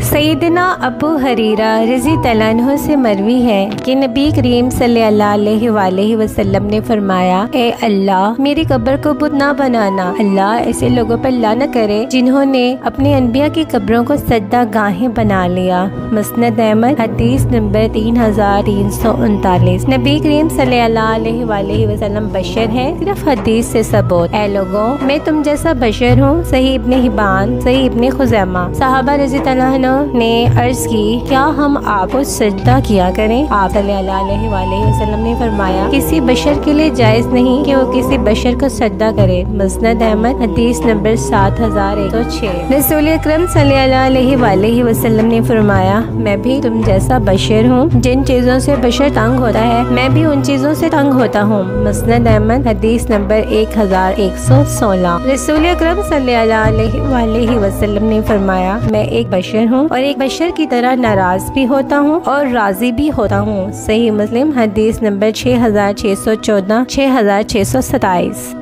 सैयदना अबू हरीरा रज़ी तआला अन्हु से मरवी है कि नबी करीम सल्लल्लाहु अलैहि वसल्लम ने फरमाया, ए अल्लाह मेरी कब्र को बुत ना बनाना। अल्लाह ऐसे लोगों पर लानत करे जिन्होंने अपने अनबिया की कब्रों को सज्दा गाहें बना लिया। मुस्नद अहमद हदीस नंबर 3339। नबी करीम सल्लल्लाहु अलैहि वसल्लम बशर है, सिर्फ हदीस से सबूत। ए लोगों, मैं तुम जैसा बशर हूँ। सही इब्ने हिबान, सही इब्ने खुज़ैमा। सहाबा रज़ी तआला अन्हु ने अर्ज की, क्या हम आपको सजदा किया करें? आप सल्लल्लाहु अलैहि वसल्लम ने फरमाया, किसी बशर के लिए जायज नहीं कि वो किसी बशर को सजदा करे। मुस्नद अहमद हदीस नंबर 7106। रसूल अकरम सल्लल्लाहु अलैहि वसल्लम ने फरमाया, मैं भी तुम जैसा बशर हूँ। जिन चीजों से बशर तंग होता है, मैं भी उन चीजों से तंग होता हूँ। मुस्नद अहमद हदीस नंबर 1116। रसूल अकरम सल्लल्लाहु अलैहि वसल्लम ने फरमाया, मैं एक बशर हूँ और एक बशर की तरह नाराज भी होता हूँ और राजी भी होता हूँ। सही मुस्लिम हदीस नंबर 6614 6627।